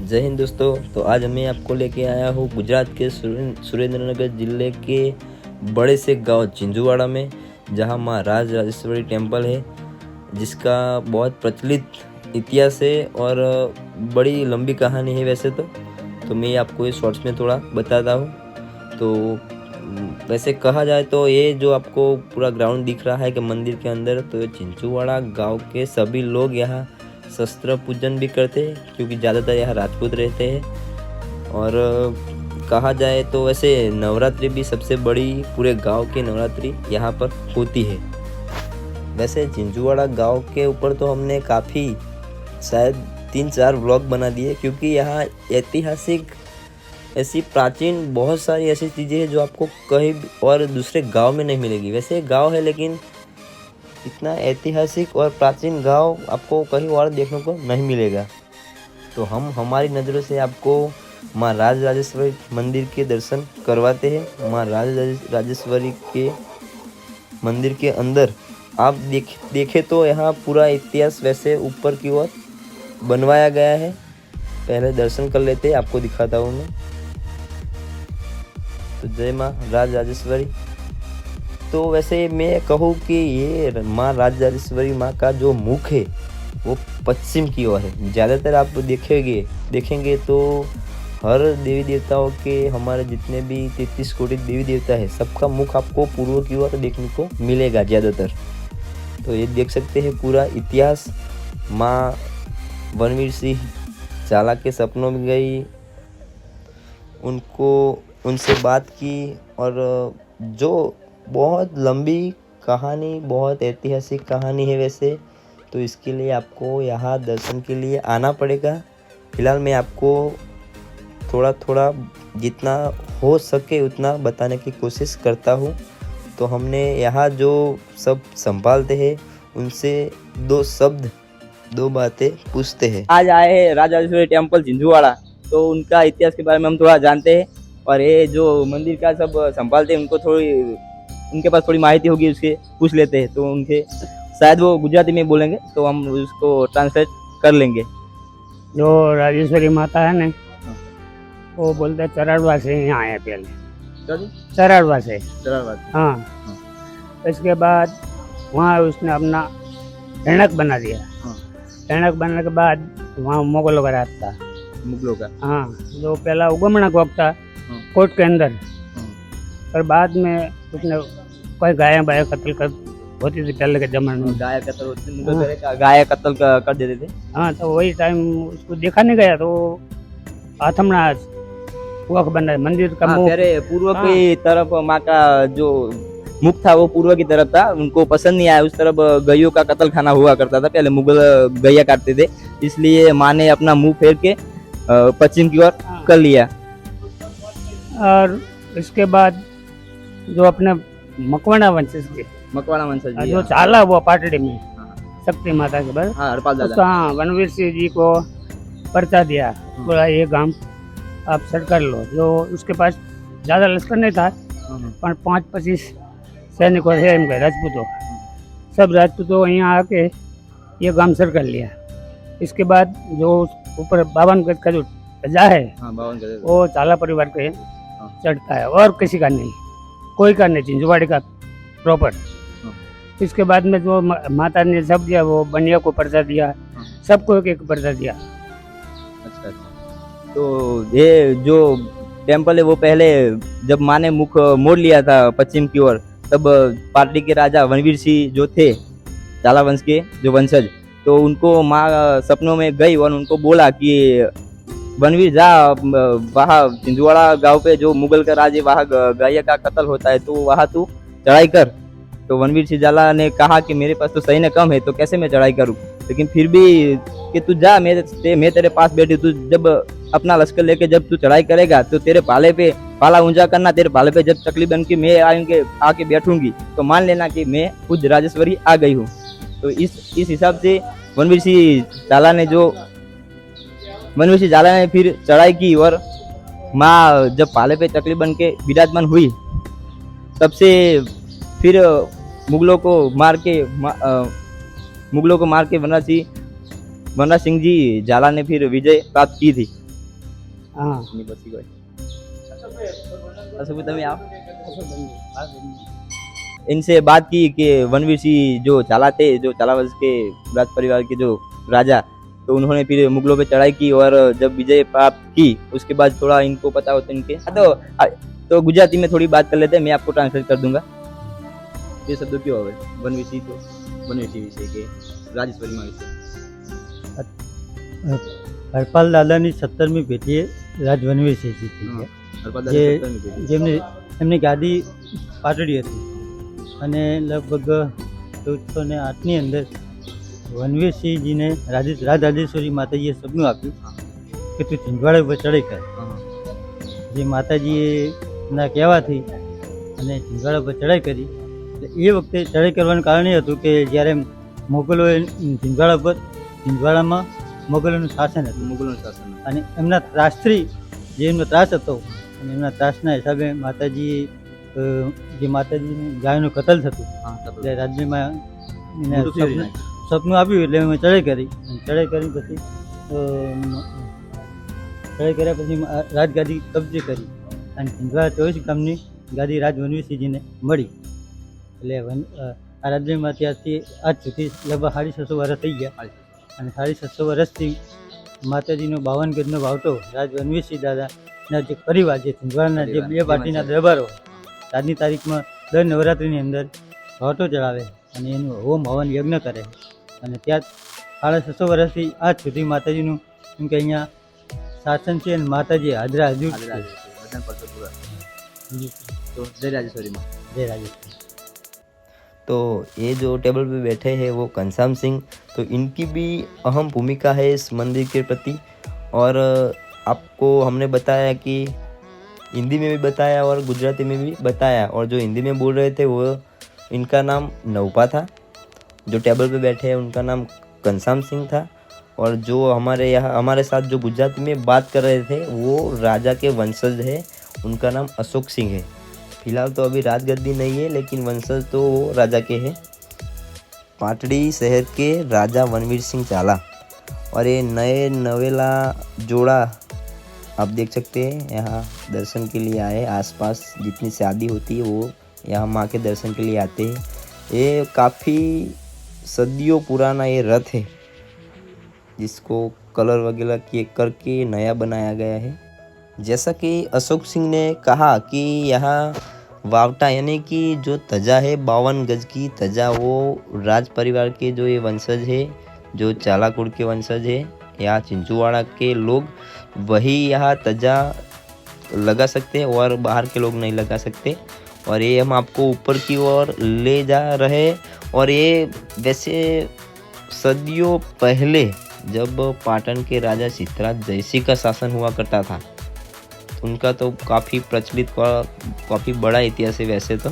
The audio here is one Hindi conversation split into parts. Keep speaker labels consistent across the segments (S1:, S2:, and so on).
S1: जय हिंद दोस्तों। तो आज मैं आपको लेके आया हूँ गुजरात के सुरेंद्रनगर जिले के बड़े से गांव चिंजुवाड़ा में, जहां माँ राज राजेश्वरी टेम्पल है, जिसका बहुत प्रचलित इतिहास है और बड़ी लंबी कहानी है वैसे तो मैं आपको इस शॉर्ट्स में थोड़ा बताता हूँ। तो वैसे कहा जाए तो ये जो आपको पूरा ग्राउंड दिख रहा है कि मंदिर के अंदर, तो ये चिंचुवाड़ा गांव के सभी लोग यहाँ शस्त्र पूजन भी करते हैं, क्योंकि ज़्यादातर यहाँ राजपूत रहते हैं। और कहा जाए तो वैसे नवरात्रि भी सबसे बड़ी पूरे गांव की नवरात्रि यहाँ पर होती है। वैसे चिंचुवाड़ा गांव के ऊपर तो हमने काफ़ी शायद 3-4 व्लॉग बना दिए, क्योंकि यहाँ ऐतिहासिक ऐसी प्राचीन बहुत सारी ऐसी चीज़ें हैं जो आपको कहीं और दूसरे गांव में नहीं मिलेगी। वैसे गांव है, लेकिन इतना ऐतिहासिक और प्राचीन गांव आपको कहीं और देखने को नहीं मिलेगा। तो हम हमारी नज़रों से आपको माँ राज राजेश्वरी मंदिर के दर्शन करवाते हैं। माँ राज राजेश्वरी के मंदिर के अंदर आप देखें तो यहाँ पूरा इतिहास वैसे ऊपर की ओर बनवाया गया है। पहले दर्शन कर लेते हैं, आपको दिखाता हूँ मैं। तो जय माँ राज राजेश्वरी। तो वैसे मैं कहूँ कि ये माँ राज राजेश्वरी माँ का जो मुख है वो पश्चिम की ओर है। ज़्यादातर आप देखेंगे तो हर देवी देवताओं के, हमारे जितने भी 33 कोटि देवी देवता है, सबका मुख आपको पूर्व की ओर देखने को मिलेगा ज़्यादातर। तो ये देख सकते हैं पूरा इतिहास। माँ वनवीर सिंह जाला के सपनों में गई, उनसे बात की, और जो बहुत लंबी कहानी, बहुत ऐतिहासिक कहानी है वैसे। तो इसके लिए आपको यहाँ दर्शन के लिए आना पड़ेगा। फिलहाल मैं आपको थोड़ा थोड़ा जितना हो सके उतना बताने की कोशिश करता हूँ। तो हमने यहाँ जो सब संभालते हैं उनसे दो बातें पूछते हैं।
S2: आज आए हैं राज राजेश्वरी टेम्पल चिंचुवाड़ा, तो उनका इतिहास के बारे में हम थोड़ा जानते हैं। और ये जो मंदिर का सब संभालते हैं उनके पास थोड़ी माहिती होगी, उसके पूछ लेते हैं। तो उनके शायद वो गुजराती में बोलेंगे, तो हम उसको ट्रांसलेट कर लेंगे।
S3: जो राजेश्वरी माता है ना, वो बोलते हैं चराड़वा से यहाँ आए पहले। चराड़वा से। हाँ। इसके बाद वहाँ उसने अपना रहणक बना दिया। रहणक बनने के बाद वहाँ मुगलों का राज था।
S2: मुगलों का?
S3: हाँ, जो पहला उगमना वक्त था कोर्ट के अंदर। और बाद में उसने कोई गाय बाय कत्ल कर होती थी पहले के जमाने में।
S2: गाय कत्ल होती थी, गाय कत्ल कर देते थे।
S3: हाँ, तो वही टाइम उसको देखा नहीं गया, तो आथमना वक्त बना मंदिर का मुख
S2: पूर्व की तरफ माँ का जो मुख था वो पूर्व की तरफ था। उनको पसंद नहीं आया, उस तरफ गैयों का कत्ल खाना हुआ करता था। पहले मुगल गैया काटते थे, इसलिए माँ ने अपना मुंह फेर के पश्चिम की ओर कर लिया।
S3: और इसके बाद जो अपने मकवाना वंशज जो चाला वो पाटड़ी में शक्ति माता के बाद हाँ वनवीर सिंह जी को पर्चा दिया, बोला ये गांव आप सर कर लो। जो उसके पास ज़्यादा लश्कर नहीं था, पर 5-25 सैनिकों थे इनके राजपूतों। सब राजपूतों यहाँ आके ये गांव सर कर लिया। इसके बाद जो ऊपर 52 गज का जो ध्वजा है, वो चाला परिवार के चढ़ता है, और किसी का नहीं, कोई का नहीं, चिंचुवाड़ी का प्रॉपर। इसके बाद में जो माता ने सब दिया, वो बनिया को पर्चा दिया, सबको एक पर्चा दिया।
S2: अच्छा। तो ये जो टेम्पल है वो पहले जब माँ ने मुख मोड़ लिया था पश्चिम की ओर, तब पाटली के राजा वनवीर सिंह जो थे, चाला वंश के जो वंशज, तो उनको माँ सपनों में गई और उनको बोला कि वनवीर जा, वहाँ चिंचुवाड़ा गांव पे जो मुगल का राज है, वहाँ गैया का कत्ल होता है, तो वहाँ तू चढ़ाई कर। तो वनवीर सिंह जाला ने कहा कि मेरे पास तो सैन्य कम है, तो कैसे मैं चढ़ाई करूँ, लेकिन फिर भी कि तू जा, मैं तेरे पास बैठी, तू जब अपना लश्कर लेके जब तू चढ़ाई करेगा तो तेरे पाला ऊंचा करना, तेरे भाले पे जब चकली बन के मैं आके बैठूंगी तो मान लेना कि मैं खुद राजेश्वरी आ गई हूँ। तो इस हिसाब से वनवीर सिंह जाला ने फिर चढ़ाई की, और माँ जब पाले पे चकली बन के विराजमान हुई, तब से फिर मुगलों को मार के वनराज सिंह जी जाला ने फिर विजय प्राप्त की थी।
S3: હા
S2: ની પછી કોઈ असुख તમે आओ इनसे बात की कि वनवीर सिंह जो चाला थे, जो चाला वंश के राज परिवार के जो राजा, तो उन्होंने फिर मुगलों पे चढ़ाई की और जब विजय प्राप्त की उसके बाद थोड़ा इनको पता होता इनके तो गुजराती में थोड़ी बात कर लेते हैं, मैं आपको ट्रांसलेट कर दूंगा। ये शब्द क्यों हो वनवीर सिंह तो वनवीर सिंह विषय के राजेश्वरी में विषय
S4: હરપાલ દાદાની 17મી પેઢીએ રાજ વનવીરસિંહજી થઈ ગયા,
S2: हरपाल
S4: જે
S2: दादा 17મી પેઢી।
S4: જેમને એમની ગાદી પાટડી હતી અને લગભગ 1408ની અંદર વનવીરસિંહજીને રાજરાજેશ્વરી માતાજીએ સપનું આપ્યું કે તું ચિંચવાડા ઉપર ચડાઈ કર, જે માતાજીએના કહેવાથી અને ચિંચવાડા ઉપર ચડાઈ કરી। એ વખતે ચડાઈ કરવાનું કારણ એ હતું કે જ્યારે મોગલોએ ચિંચવાડામાં મોગલોનું શાસન હતું
S2: મુગલોનું શાસન
S4: અને એમના ત્રાસથી જે એમનો ત્રાસ હતો અને એમના ત્રાસના હિસાબે માતાજી જે માતાજીની ગાયનું કતલ થતું એટલે રાજ્યમાં એને સપનું આપ્યું એટલે મેં ચડાઈ કરી અને ચડાઈ કરી પછી ચડાઈ કર્યા પછી રાજગાદી કબજે કરી અને ચિંચવાડા 24 ગામની ગાદી રાજ વનવીરસિંહજીને મળી। એટલે આ રાજ્યમાં ત્યારથી આજ સુધી લગભગ 650 વર્ષ થઈ ગયા અને 650 વર્ષથી માતાજીનો 52 ગજનો વાવટો રાજ વનવીરસિંહ દાદાના જે પરિવાર જે ચિંચવાડાના જે બે પાર્ટીના દરબારો આજની તારીખમાં દર નવરાત્રિની અંદર વાવટો ચડાવે અને એનું હોમ હવન યજ્ઞ કરે અને ત્યાં 650 વર્ષથી આજ સુધી માતાજીનું એમ કે અહીંયા શાસન છે અને માતાજી હાજરા હજુર છે।
S2: तो जय राजेश्वरी माँ।
S4: જય રાજેશ્વરી।
S1: तो ये जो टेबल पे बैठे हैं वो घनश्याम सिंह, तो इनकी भी अहम भूमिका है इस मंदिर के प्रति। और आपको हमने बताया कि हिंदी में भी बताया और गुजराती में भी बताया, और जो हिंदी में बोल रहे थे वो इनका नाम नौपा था, जो टेबल पे बैठे हैं उनका नाम घनश्याम सिंह था, और जो हमारे साथ जो गुजराती में बात कर रहे थे वो राजा के वंशज है, उनका नाम अशोक सिंह है। फिलहाल तो अभी राजगद्दी नहीं है लेकिन वंशज तो वो राजा के हैं, पाटड़ी शहर के राजा वनवीर सिंह चाला। और ये नवेला जोड़ा आप देख सकते हैं, यहाँ दर्शन के लिए आए, आसपास जितनी शादी होती है वो यहाँ माँ के दर्शन के लिए आते हैं। ये काफ़ी सदियों पुराना ये रथ है जिसको कलर वगैरह किए करके नया बनाया गया है। जैसा कि अशोक सिंह ने कहा कि यहाँ वावटा यानी कि जो तजा है 52 गज की तजा, वो राज परिवार के जो ये वंशज है, जो चालाकुड़ के वंशज है, यहाँ चिंचुवाड़ा के लोग वही यहाँ तजा लगा सकते हैं और बाहर के लोग नहीं लगा सकते। और ये हम आपको ऊपर की ओर ले जा रहे। और ये वैसे सदियों पहले जब पाटन के राजा सिद्धराज जयसिंह का शासन हुआ करता था, उनका तो काफ़ी प्रचलित काफ़ी बड़ा इतिहास है। वैसे तो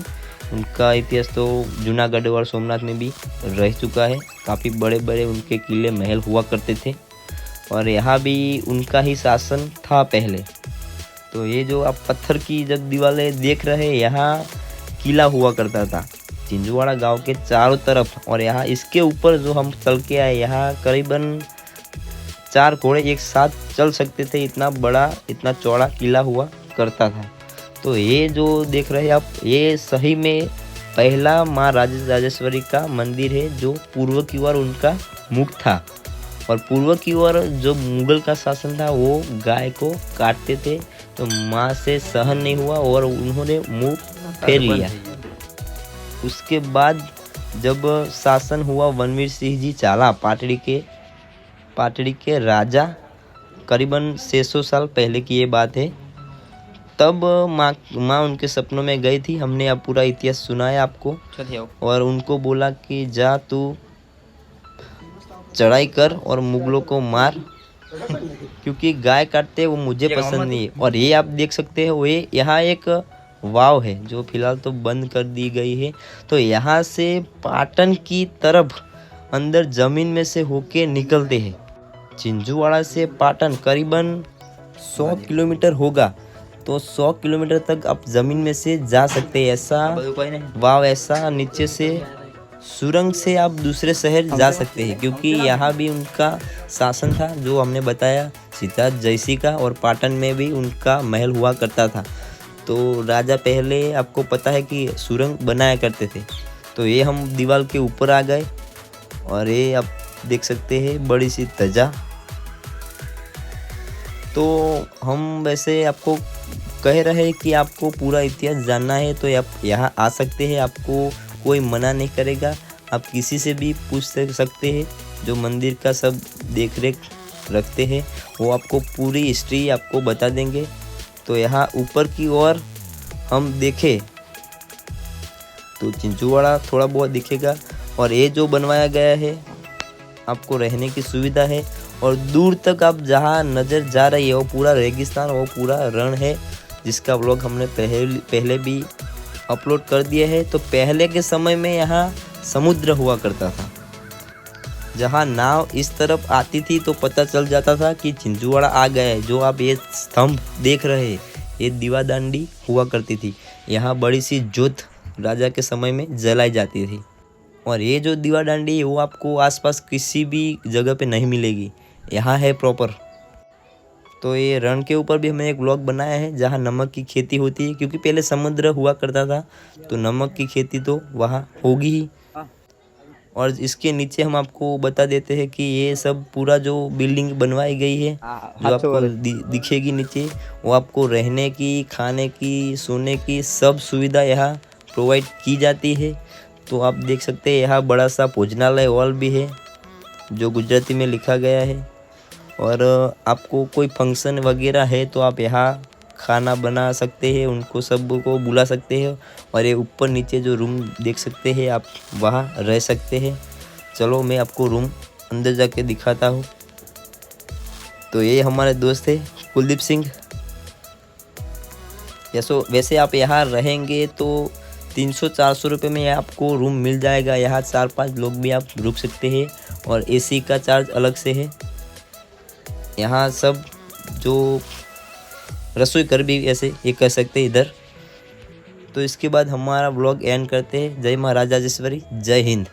S1: उनका इतिहास तो जूनागढ़ और सोमनाथ में भी रह चुका है, काफ़ी बड़े बड़े उनके किले महल हुआ करते थे और यहाँ भी उनका ही शासन था पहले। तो ये जो आप पत्थर की जब दीवारें देख रहे हैं, यहाँ किला हुआ करता था चिंचवाड़ा गांव के चारों तरफ। और यहाँ इसके ऊपर जो हम चल के आए, यहाँ करीबन 4 घोड़े एक साथ चल सकते थे, इतना बड़ा इतना चौड़ा किला हुआ करता था। तो ये जो देख रहे हैं आप, ये सही में पहला माँ राजेश्वरी का मंदिर है जो पूर्व की ओर उनका मुख था। और पूर्व की ओर जो मुगल का शासन था वो गाय को काटते थे, तो माँ से सहन नहीं हुआ और उन्होंने मुंह फेर लिया। उसके बाद जब शासन हुआ वनवीर सिंह जी चाला, पाटड़ी के राजा, करीबन 600 साल पहले की ये बात है। तब माँ उनके सपनों में गई थी। हमने अब पूरा इतिहास सुनाया आपको और उनको बोला कि जा तू चढ़ाई कर और मुगलों को मार, क्योंकि गाय काटते वो मुझे पसंद नहीं है। और ये आप देख सकते हैं, वो यहाँ एक वाव है जो फिलहाल तो बंद कर दी गई है। तो यहाँ से पाटन की तरफ अंदर जमीन में से होके निकलते हैं। चिंचुवाड़ा से पाटन करीबन 100 किलोमीटर होगा, तो 100 किलोमीटर तक आप जमीन में से जा सकते हैं। ऐसा वाव, ऐसा नीचे से सुरंग से आप दूसरे शहर जा सकते हैं, क्योंकि यहाँ भी उनका शासन था जो हमने बताया सीता जयसी का, और पाटन में भी उनका महल हुआ करता था। तो राजा पहले आपको पता है कि सुरंग बनाया करते थे। तो ये हम दीवार के ऊपर आ गए और ये आप देख सकते हैं बड़ी सी ध्वजा। तो हम वैसे आपको कह रहे हैं कि आपको पूरा इतिहास जानना है तो आप यहाँ आ सकते हैं, आपको कोई मना नहीं करेगा। आप किसी से भी पूछ सकते हैं जो मंदिर का सब देख रेख रखते हैं, वो आपको पूरी हिस्ट्री आपको बता देंगे। तो यहाँ ऊपर की ओर हम देखें तो चिंचुवाड़ा थोड़ा बहुत दिखेगा, और ये जो बनवाया गया है आपको रहने की सुविधा है। और दूर तक आप जहाँ नज़र जा रही है वो पूरा रेगिस्तान, वो पूरा रण है, जिसका व्लॉग हमने पहले भी अपलोड कर दिया है। तो पहले के समय में यहाँ समुद्र हुआ करता था, जहाँ नाव इस तरफ आती थी तो पता चल जाता था कि चिंचुवाड़ा आ गया है। जो आप ये स्तंभ देख रहे हैं ये दीवादांडी हुआ करती थी। यहाँ बड़ी सी ज्योत राजा के समय में जलाई जाती थी, और ये जो दीवादांडी है वो आपको आसपास किसी भी जगह पे नहीं मिलेगी, यहाँ है प्रॉपर। तो ये रण के ऊपर भी हमने एक व्लॉग बनाया है जहाँ नमक की खेती होती है, क्योंकि पहले समुद्र हुआ करता था तो नमक की खेती तो वहाँ होगी ही। और इसके नीचे हम आपको बता देते हैं कि ये सब पूरा जो बिल्डिंग बनवाई गई है जो आपको दिखेगी नीचे, वो आपको रहने की, खाने की, सोने की सब सुविधा यहाँ प्रोवाइड की जाती है। तो आप देख सकते हैं यहाँ बड़ा सा भोजनालय हॉल भी है जो गुजराती में लिखा गया है। और आपको कोई फंक्शन वगैरह है तो आप यहाँ खाना बना सकते हैं, उनको सबको बुला सकते हैं। और ये ऊपर नीचे जो रूम देख सकते हैं आप वहाँ रह सकते हैं। चलो मैं आपको रूम अंदर जाके दिखाता हूँ। तो ये हमारे दोस्त है कुलदीप सिंह। वैसे आप यहाँ रहेंगे तो 300-400 रुपये में आपको रूम मिल जाएगा। यहाँ 4-5 लोग भी आप रुक सकते हैं, और एसी का चार्ज अलग से है। यहाँ सब जो रसोई घर भी ऐसे ये कर सकते हैं इधर। तो इसके बाद हमारा व्लॉग एंड करते हैं। जय महाराज राजेश्वरी, जय हिंद।